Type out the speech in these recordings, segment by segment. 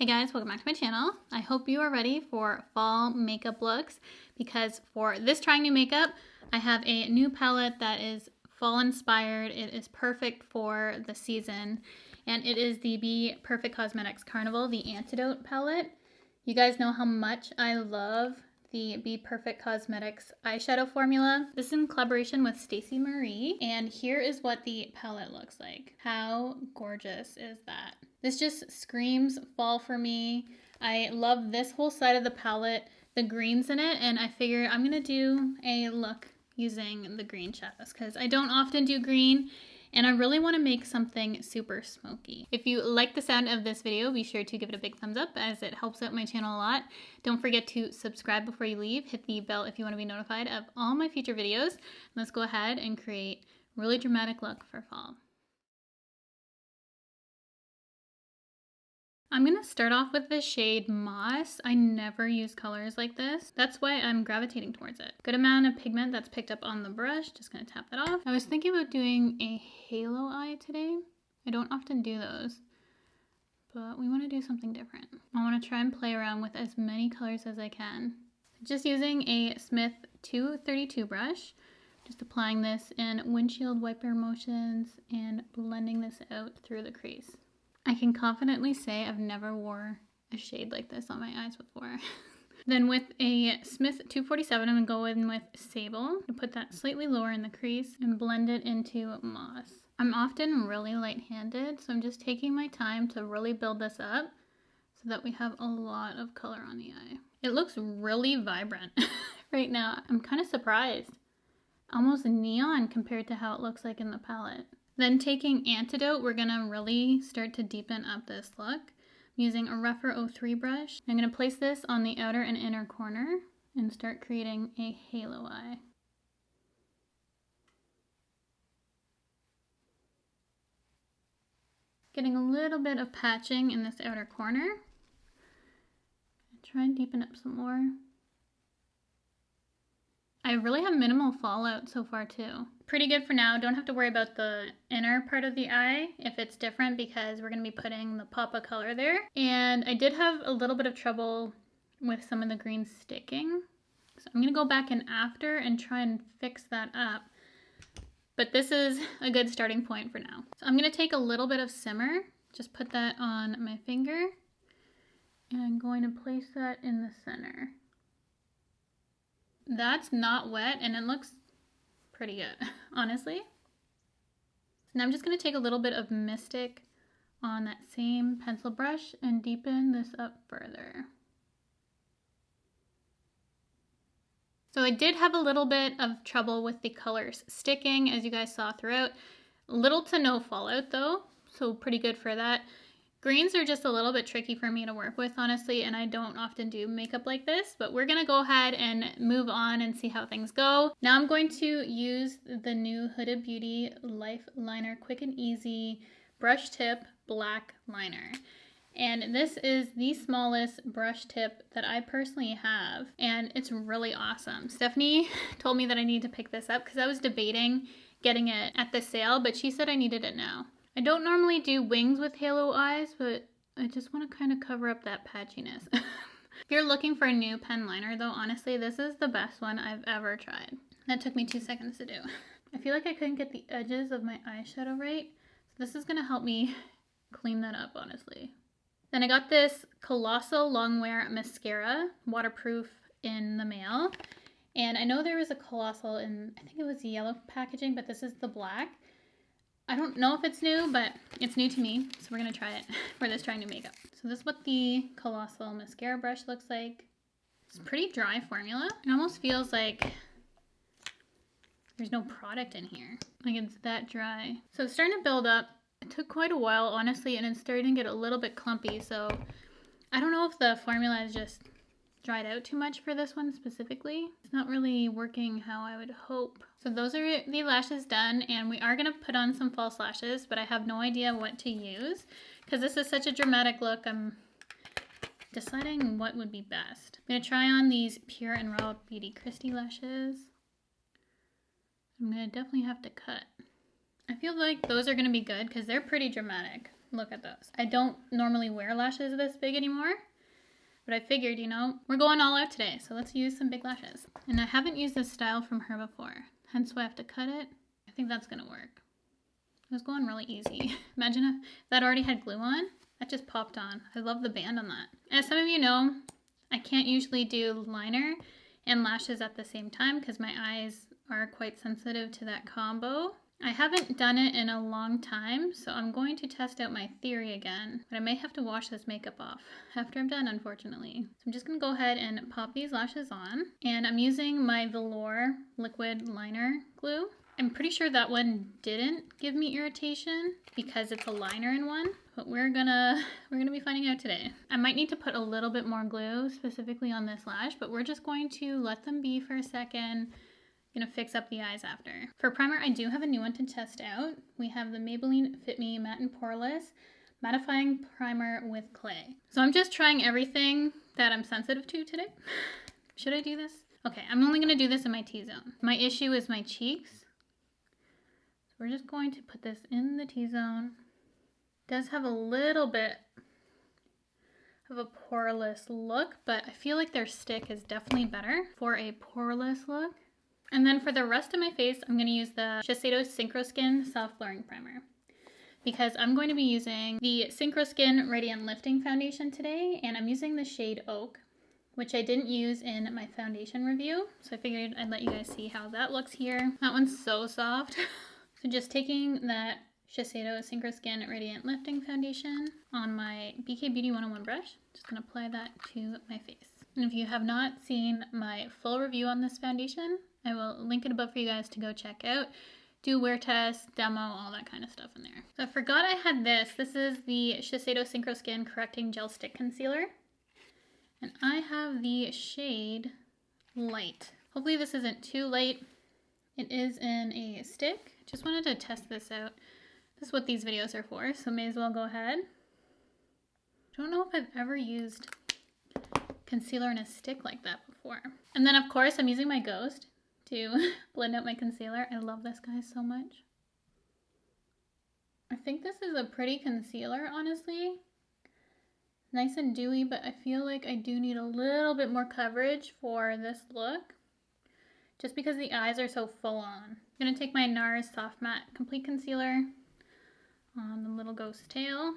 Hey guys, welcome back to my channel. I hope you are ready for fall makeup looks because for this trying new makeup, I have a new palette that is fall inspired. It is perfect for the season and it is the Be Perfect Cosmetics Carnival, the Antidote palette. You guys know how much I love the Be Perfect Cosmetics eyeshadow formula. This is in collaboration with Stacey Marie, and here is what the palette looks like. How gorgeous is that? This just screams fall for me. I love this whole side of the palette, the greens in it, and I figure I'm gonna do a look using the green shadows because I don't often do green and I really want to make something super smoky. If you like the sound of this video, be sure to give it a big thumbs up as it helps out my channel a lot. Don't forget to subscribe before you leave. Hit the bell if you want to be notified of all my future videos. Let's go ahead and create a really dramatic look for fall. I'm going to start off with the shade Moss. I never use colors like this. That's why I'm gravitating towards it. Good amount of pigment that's picked up on the brush. Just going to tap that off. I was thinking about doing a halo eye today. I don't often do those, but we want to do something different. I want to try and play around with as many colors as I can. Just using a Smith 232 brush. Just applying this in windshield wiper motions and blending this out through the crease. I can confidently say I've never wore a shade like this on my eyes before. Then with a Smith 247, I'm going to go in with Sable and put that slightly lower in the crease and blend it into Moss. I'm often really light-handed, so I'm just taking my time to really build this up so that we have a lot of color on the eye. It looks really vibrant right now. I'm kind of surprised. Almost neon compared to how it looks like in the palette. Then taking Antidote, we're gonna really start to deepen up this look. I'm using a rougher 03 brush. I'm gonna place this on the outer and inner corner and start creating a halo eye. Getting a little bit of patching in this outer corner. Try and deepen up some more. I really have minimal fallout so far too. Pretty good for now. Don't have to worry about the inner part of the eye if it's different because we're going to be putting the pop of color there. And I did have a little bit of trouble with some of the green sticking. So I'm going to go back in after and try and fix that up. But this is a good starting point for now. So I'm going to take a little bit of Simmer, just put that on my finger, and I'm going to place that in the center. That's not wet and it looks pretty good, honestly. Now I'm just going to take a little bit of Mystic on that same pencil brush and deepen this up further. So I did have a little bit of trouble with the colors sticking, as you guys saw throughout. Little to no fallout though, so pretty good for that. Greens are just a little bit tricky for me to work with, honestly, and I don't often do makeup like this, but we're gonna go ahead and move on and see how things go. Now I'm going to use the new Huda Beauty Life Liner Quick and Easy Brush Tip Black Liner. And this is the smallest brush tip that I personally have, and it's really awesome. Stephanie told me that I need to pick this up because I was debating getting it at the sale, but she said I needed it now. I don't normally do wings with halo eyes, but I just want to kind of cover up that patchiness. If you're looking for a new pen liner though, honestly, this is the best one I've ever tried. That took me 2 seconds to do. I feel like I couldn't get the edges of my eyeshadow right, so this is going to help me clean that up, honestly. Then I got this Colossal Longwear Mascara, waterproof, in the mail. And I know there was a Colossal in, I think it was yellow packaging, but this is the black. I don't know if it's new, but it's new to me, so we're going to try it for this trying new makeup. So this is what the Colossal mascara brush looks like. It's a pretty dry formula. It almost feels like there's no product in here. Like it's that dry. So it's starting to build up. It took quite a while, honestly, and it's starting to get a little bit clumpy, so I don't know if the formula is just dried out too much for this one specifically. It's not really working how I would hope. So those are the lashes done, and we are going to put on some false lashes, but I have no idea what to use because this is such a dramatic look. I'm deciding what would be best. I'm going to try on these Pure and Raw Beauty Kristi lashes. I'm going to definitely have to cut. I feel like those are going to be good because they're pretty dramatic. Look at those. I don't normally wear lashes this big anymore, but I figured, you know, we're going all out today, so let's use some big lashes. And I haven't used this style from her before, hence why I have to cut it. I think that's gonna work. It was going really easy. Imagine if that already had glue on. That just popped on. I love the band on that. As some of you know, I can't usually do liner and lashes at the same time because my eyes are quite sensitive to that combo. I haven't done it in a long time, so I'm going to test out my theory again, but I may have to wash this makeup off after I'm done, unfortunately. So I'm just gonna go ahead and pop these lashes on, and I'm using my Velour liquid liner glue. I'm pretty sure that one didn't give me irritation because it's a liner in one, but we're gonna be finding out today. I might need to put a little bit more glue specifically on this lash, but we're just going to let them be for a second. Gonna fix up the eyes after. For primer, I do have a new one to test out. We have the Maybelline Fit Me Matte and Poreless Mattifying Primer with Clay. So I'm just trying everything that I'm sensitive to today. Should I do this? Okay, I'm only gonna do this in my T-zone. My issue is my cheeks. So we're just going to put this in the T-zone. It does have a little bit of a poreless look, but I feel like their stick is definitely better for a poreless look. And then for the rest of my face, I'm going to use the Shiseido Synchro Skin Soft Blurring Primer because I'm going to be using the Synchro Skin Radiant Lifting Foundation today, and I'm using the shade Oak, which I didn't use in my foundation review, so I figured I'd let you guys see how that looks here. That one's so soft. So just taking that Shiseido Synchro Skin Radiant Lifting Foundation on my BK Beauty 101 brush, just going to apply that to my face. And if you have not seen my full review on this foundation, I will link it above for you guys to go check out. Do wear test, demo, all that kind of stuff in there. So I forgot I had this. This is the Shiseido Synchro Skin Correcting Gel Stick Concealer. And I have the shade Light. Hopefully this isn't too light. It is in a stick. Just wanted to test this out. This is what these videos are for, so may as well go ahead. I don't know if I've ever used concealer in a stick like that before. And then of course I'm using my Ghost to blend out my concealer. I love this guy so much. I think this is a pretty concealer, honestly. Nice and dewy, but I feel like I do need a little bit more coverage for this look, just because the eyes are so full on. I'm gonna take my NARS Soft Matte Complete Concealer on the little ghost tail.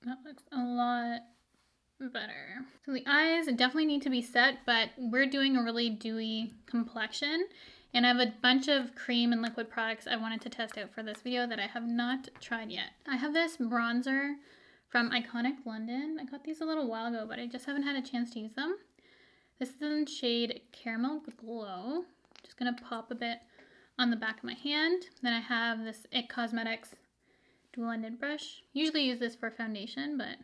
That looks a lot better. So the eyes definitely need to be set, but we're doing a really dewy complexion, and I have a bunch of cream and liquid products I wanted to test out for this video that I have not tried yet. I have this bronzer from Iconic London. I got these a little while ago, but I just haven't had a chance to use them. This is in shade Caramel Glow. Just gonna pop a bit on the back of my hand. Then I have this IT Cosmetics dual-ended brush. Usually use this for foundation, but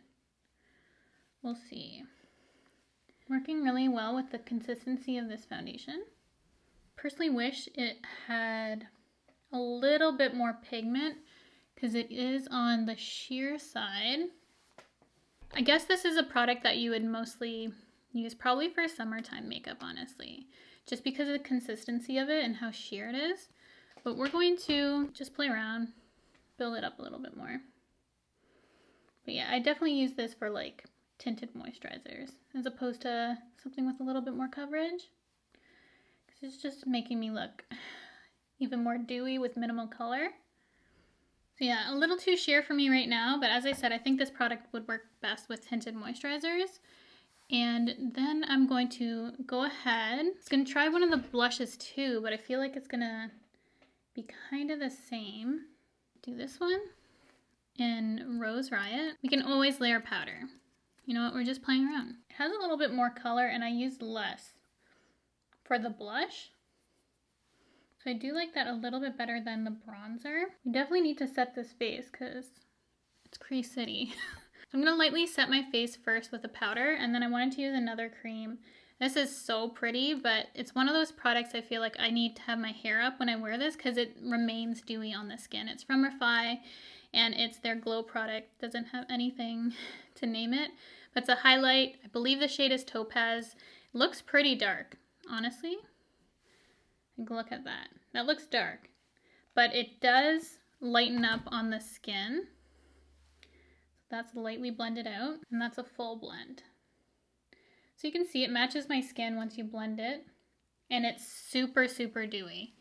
we'll see. Working really well with the consistency of this foundation. Personally wish it had a little bit more pigment because it is on the sheer side. I guess this is a product that you would mostly use probably for summertime makeup, honestly, just because of the consistency of it and how sheer it is. But we're going to just play around, build it up a little bit more. But yeah, I definitely use this for like tinted moisturizers as opposed to something with a little bit more coverage, because it's just making me look even more dewy with minimal color. So yeah, a little too sheer for me right now, but as I said, I think this product would work best with tinted moisturizers. And then I'm going to go ahead, I'm going to try one of the blushes too, but I feel like it's gonna be kind of the same. Do this one in Rose Riot. We can always layer powder. You know what, we're just playing around. It has a little bit more color and I used less for the blush. So I do like that a little bit better than the bronzer. You definitely need to set this face because it's crease city. So I'm gonna lightly set my face first with a powder, and then I wanted to use another cream. This is so pretty, but it's one of those products I feel like I need to have my hair up when I wear this because it remains dewy on the skin. It's from Refy, and it's their glow product. Doesn't have anything to name it, but it's a highlight. I believe the shade is Topaz. It looks pretty dark, honestly. Like, look at that. That looks dark, but it does lighten up on the skin. That's lightly blended out, and that's a full blend. So you can see it matches my skin once you blend it, and it's super, super dewy.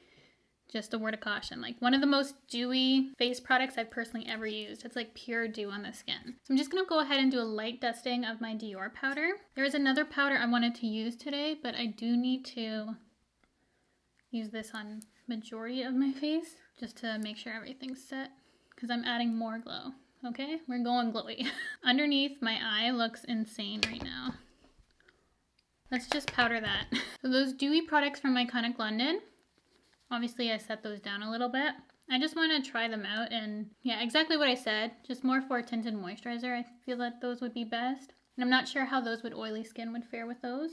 Just a word of caution, like one of the most dewy face products I've personally ever used. It's like pure dew on the skin. So I'm just gonna go ahead and do a light dusting of my Dior powder. There is another powder I wanted to use today, but I do need to use this on majority of my face just to make sure everything's set, because I'm adding more glow. Okay, we're going glowy. Underneath, my eye looks insane right now. Let's just powder that. So those dewy products from Iconic London, obviously I set those down a little bit. I just want to try them out, and yeah, exactly what I said, just more for tinted moisturizer. I feel that those would be best. And I'm not sure how those with oily skin would fare with those.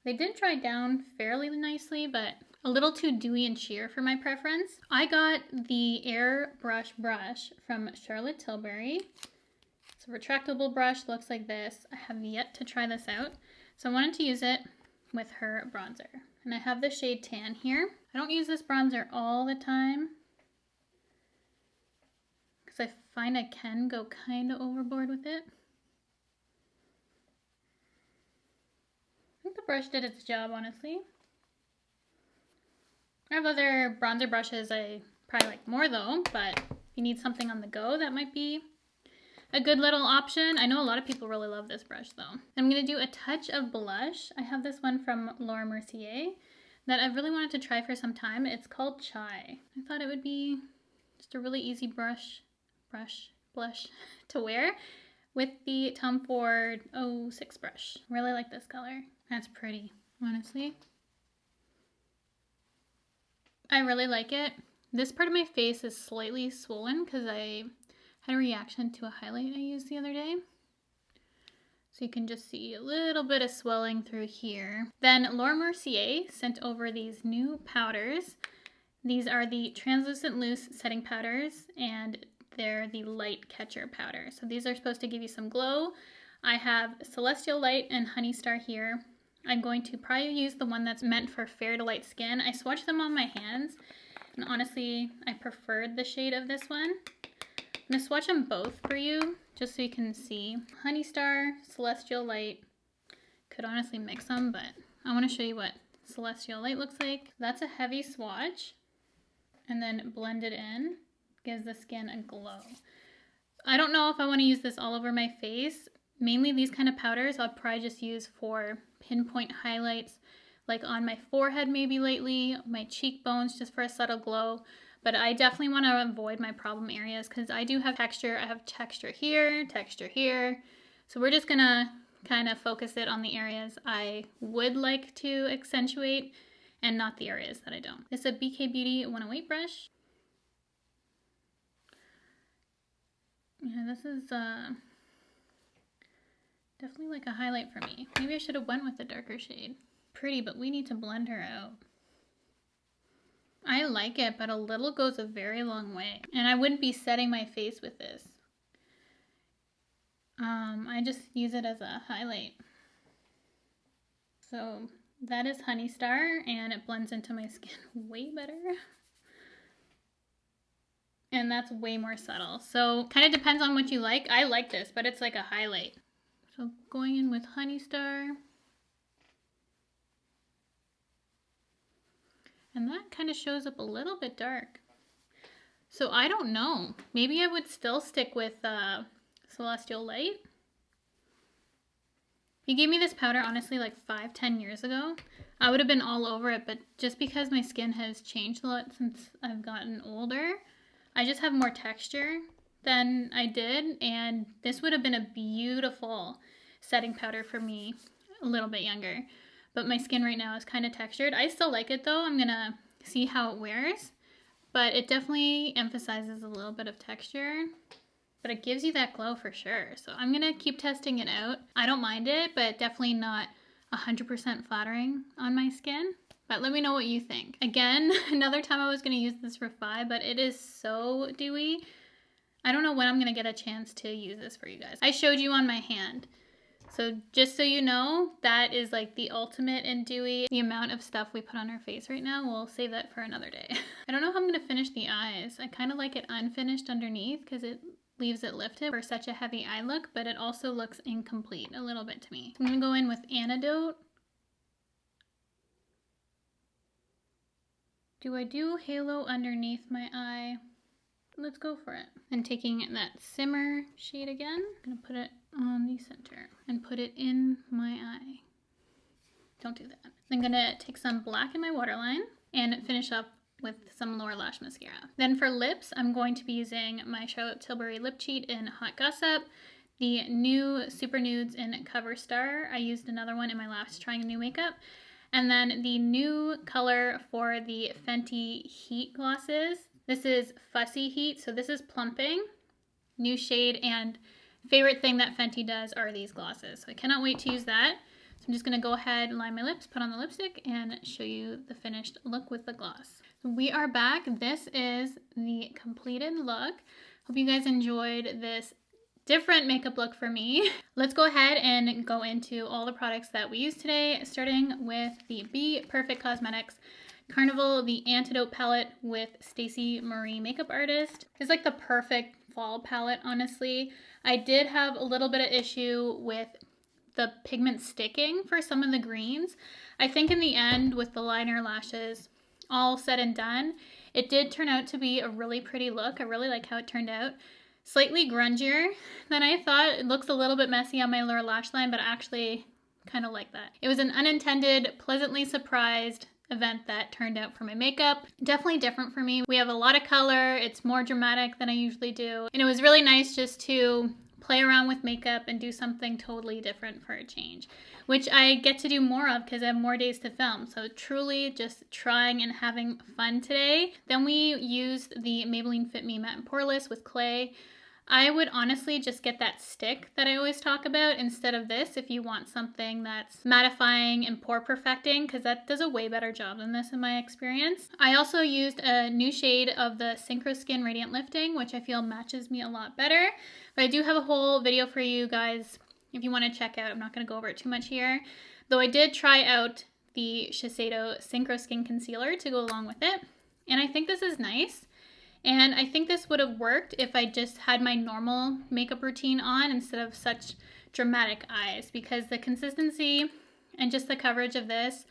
They did dry down fairly nicely, but a little too dewy and sheer for my preference. I got the Airbrush brush from Charlotte Tilbury. It's a retractable brush, looks like this. I have yet to try this out, so I wanted to use it with her bronzer. And I have the shade Tan here. I don't use this bronzer all the time because I find I can go kind of overboard with it. I think the brush did its job, honestly. I have other bronzer brushes I probably like more though, but if you need something on the go, that might be a good little option. I know a lot of people really love this brush though. I'm going to do a touch of blush. I have this one from Laura Mercier that I've really wanted to try for some time. It's called Chai. I thought it would be just a really easy blush to wear with the Tom Ford 06 brush. Really like this color. That's pretty, honestly. I really like it. This part of my face is slightly swollen because I had a reaction to a highlight I used the other day. So you can just see a little bit of swelling through here. Then Laura Mercier sent over these new powders. These are the translucent loose setting powders, and they're the light catcher powder. So these are supposed to give you some glow. I have Celestial Light and Honey Star here. I'm going to probably use the one that's meant for fair to light skin. I swatched them on my hands, and honestly, I preferred the shade of this one. I'm going to swatch them both for you, just so you can see. Honey Star, Celestial Light. Could honestly mix them, but I want to show you what Celestial Light looks like. That's a heavy swatch, and then blend it in. Gives the skin a glow. I don't know if I want to use this all over my face. Mainly these kind of powders I'll probably just use for pinpoint highlights, like on my forehead maybe lately, my cheekbones, just for a subtle glow. But I definitely want to avoid my problem areas because I do have texture. I have texture here, texture here. So we're just gonna kind of focus it on the areas I would like to accentuate and not the areas that I don't. It's a BK Beauty 108 brush. Yeah, this is definitely like a highlight for me. Maybe I should have went with a darker shade. Pretty, but we need to blend her out. I like it, but a little goes a very long way. And I wouldn't be setting my face with this. I just use it as a highlight. So that is Honey Star, and it blends into my skin way better. And that's way more subtle. So kind of depends on what you like. I like this, but it's like a highlight. So going in with Honey Star. And that kind of shows up a little bit dark. So I don't know. Maybe I would still stick with Celestial Light. If you gave me this powder, honestly, like 5-10 years ago, I would have been all over it. But just because my skin has changed a lot since I've gotten older, I just have more texture than I did. And this would have been a beautiful setting powder for me a little bit younger. But my skin right now is kind of textured. I still like it though. I'm gonna see how it wears. But it definitely emphasizes a little bit of texture. But it gives you that glow for sure. So I'm gonna keep testing it out. I don't mind it, but definitely not 100% flattering on my skin. But let me know what you think. Again, another time I was gonna use this for Phi, but it is so dewy. I don't know when I'm gonna get a chance to use this for you guys. I showed you on my hand. So just so you know, that is like the ultimate in dewy. The amount of stuff we put on our face right now, we'll save that for another day. I don't know how I'm gonna finish the eyes. I kind of like it unfinished underneath because it leaves it lifted for such a heavy eye look, but it also looks incomplete a little bit to me. I'm gonna go in with Antidote. Do I do halo underneath my eye? Let's go for it. And taking that Simmer shade again, I'm gonna put it on the center and put it in my eye. Don't do that. I'm gonna take some black in my waterline and finish up with some lower lash mascara. Then for lips, I'm going to be using my Charlotte Tilbury Lip Cheat in Hot Gossip, the new Super Nudes in Cover Star. I used another one in my last trying new makeup. And then the new color for the Fenty Heat glosses. This is Fussy Heat, so this is plumping, new shade, and favorite thing that Fenty does are these glosses. So I cannot wait to use that. So I'm just gonna go ahead and line my lips, put on the lipstick, and show you the finished look with the gloss. So we are back. This is the completed look. Hope you guys enjoyed this different makeup look for me. Let's go ahead and go into all the products that we used today, starting with the Be Perfect Cosmetics Carnival, the Antidote palette with Stacey Marie Makeup Artist. It's like the perfect fall palette, honestly. I did have a little bit of issue with the pigment sticking for some of the greens. I think in the end, with the liner, lashes, all said and done, it did turn out to be a really pretty look. I really like how it turned out. Slightly grungier than I thought. It looks a little bit messy on my lower lash line, but I actually kind of like that. It was an unintended, pleasantly surprised event that turned out for my makeup. Definitely different for me. We have a lot of color. It's more dramatic than I usually do. And it was really nice just to play around with makeup and do something totally different for a change, which I get to do more of because I have more days to film. So truly just trying and having fun today. Then we used the Maybelline Fit Me Matte and Poreless with clay. I would honestly just get that stick that I always talk about instead of this if you want something that's mattifying and pore perfecting, because that does a way better job than this in my experience. I also used a new shade of the Synchro Skin Radiant Lifting, which I feel matches me a lot better. But I do have a whole video for you guys if you want to check out. I'm not going to go over it too much here. Though I did try out the Shiseido Synchro Skin Concealer to go along with it. And I think this is nice. And I think this would have worked if I just had my normal makeup routine on instead of such dramatic eyes, because the consistency and just the coverage of this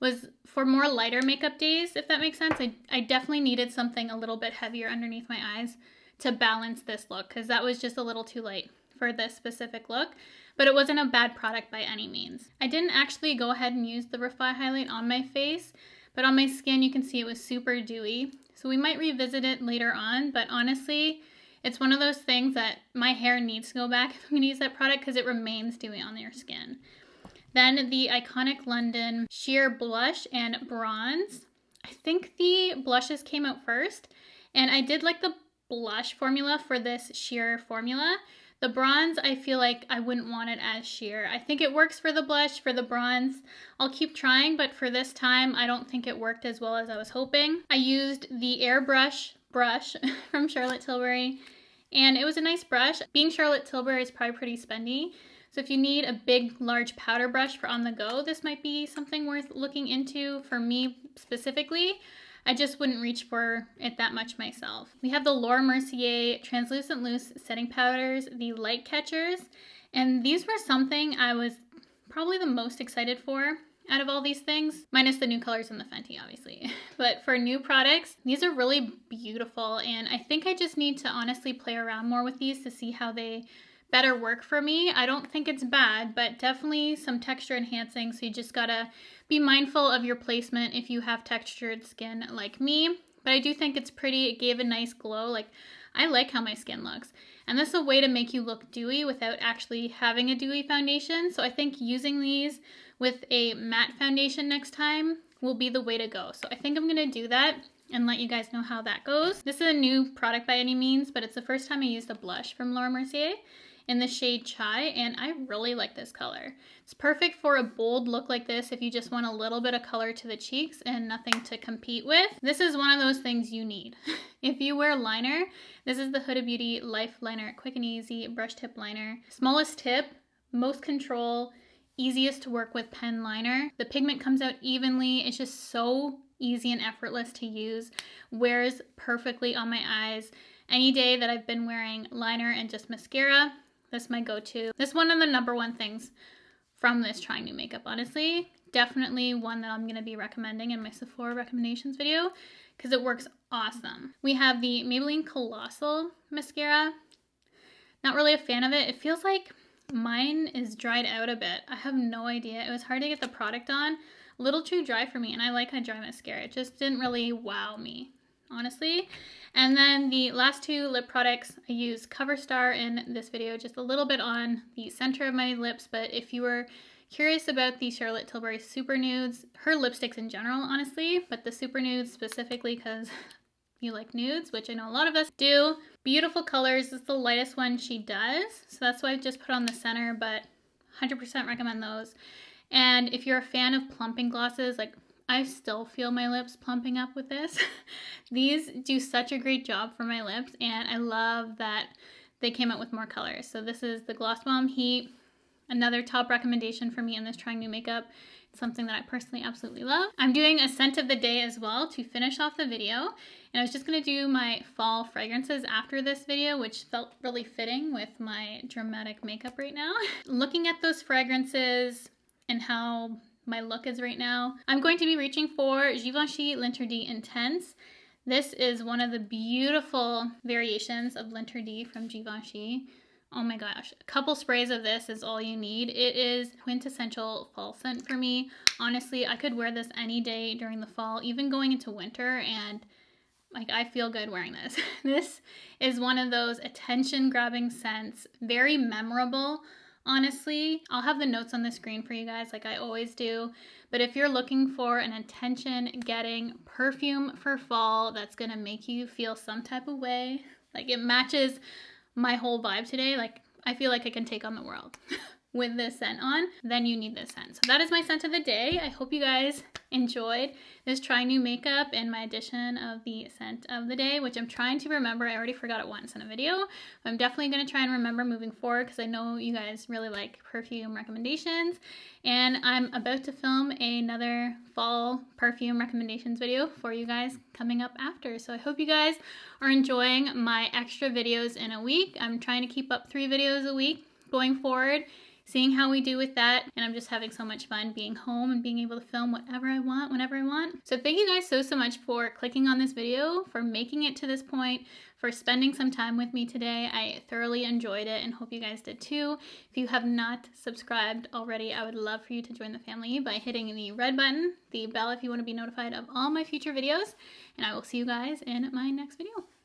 was for more lighter makeup days, if that makes sense. I definitely needed something a little bit heavier underneath my eyes to balance this look, because that was just a little too light for this specific look. But it wasn't a bad product by any means. I didn't actually go ahead and use the Refi highlight on my face, but on my skin you can see it was super dewy. So we might revisit it later on, but honestly, it's one of those things that my hair needs to go back if I'm going to use that product because it remains dewy on your skin. Then the Iconic London Sheer Blush and Bronze. I think the blushes came out first, and I did like the blush formula for this sheer formula. The bronze, I feel like I wouldn't want it as sheer. I think it works for the blush. For the bronze, I'll keep trying, but for this time, I don't think it worked as well as I was hoping. I used the Airbrush brush from Charlotte Tilbury, and it was a nice brush. Being Charlotte Tilbury is probably pretty spendy, so if you need a big, large powder brush for on the go, this might be something worth looking into for me specifically. I just wouldn't reach for it that much myself. We have the Laura Mercier Translucent Loose Setting Powders, the Light Catchers, and these were something I was probably the most excited for out of all these things, minus the new colors in the Fenty, obviously. But for new products, these are really beautiful, and I think I just need to honestly play around more with these to see how they better work for me. I don't think it's bad, but definitely some texture enhancing, so you just gotta be mindful of your placement if you have textured skin like me. But I do think it's pretty. It gave a nice glow. Like, I like how my skin looks. And this is a way to make you look dewy without actually having a dewy foundation. So I think using these with a matte foundation next time will be the way to go. So I think I'm gonna do that and let you guys know how that goes. This is a new product by any means, but it's the first time I used a blush from Laura Mercier in the shade Chai, and I really like this color. It's perfect for a bold look like this if you just want a little bit of color to the cheeks and nothing to compete with. This is one of those things you need. If you wear liner, this is the Huda Beauty Life Liner Quick and Easy Brush Tip Liner. Smallest tip, most control, easiest to work with pen liner. The pigment comes out evenly. It's just so easy and effortless to use. Wears perfectly on my eyes. Any day that I've been wearing liner and just mascara, this is my go-to. This is one of the #1 things from this trying new makeup, honestly. Definitely one that I'm going to be recommending in my Sephora recommendations video because it works awesome. We have the Maybelline Colossal Mascara. Not really a fan of it. It feels like mine is dried out a bit. I have no idea. It was hard to get the product on. A little too dry for me, and I like a dry mascara. It just didn't really wow me, honestly. And then the last 2 lip products, I use Cover Star in this video, just a little bit on the center of my lips, but if you were curious about the Charlotte Tilbury Super Nudes, her lipsticks in general, honestly, but the Super Nudes specifically because you like nudes, which I know a lot of us do. Beautiful colors. This is the lightest one she does, so that's why I just put on the center, but 100% recommend those. And if you're a fan of plumping glosses, like I still feel my lips plumping up with this. These do such a great job for my lips, and I love that they came out with more colors. So this is the Gloss Bomb Heat, another top recommendation for me in this trying new makeup. It's something that I personally absolutely love. I'm doing a scent of the day as well to finish off the video, and I was just gonna do my fall fragrances after this video, which felt really fitting with my dramatic makeup right now. Looking at those fragrances and how my look is right now, I'm going to be reaching for Givenchy L'Interdit Intense. This is one of the beautiful variations of L'Interdit from Givenchy. Oh my gosh, a couple sprays of this is all you need. It is quintessential fall scent for me. Honestly, I could wear this any day during the fall, even going into winter, and like I feel good wearing this. This is one of those attention-grabbing scents, very memorable. Honestly, I'll have the notes on the screen for you guys like I always do, but if you're looking for an attention-getting perfume for fall that's gonna make you feel some type of way, like it matches my whole vibe today, like I feel like I can take on the world with this scent on, then you need this scent. So that is my scent of the day. I hope you guys enjoyed this try new makeup and my edition of the scent of the day, which I'm trying to remember. I already forgot it once in a video. I'm definitely going to try and remember moving forward because I know you guys really like perfume recommendations, and I'm about to film another fall perfume recommendations video for you guys coming up after. So I hope you guys are enjoying my extra videos in a week. I'm trying to keep up 3 videos a week going forward, seeing how we do with that, and I'm just having so much fun being home and being able to film whatever I want, whenever I want. So thank you guys so much for clicking on this video, for making it to this point, for spending some time with me today. I thoroughly enjoyed it and hope you guys did too. If you have not subscribed already, I would love for you to join the family by hitting the red button, the bell if you want to be notified of all my future videos, and I will see you guys in my next video.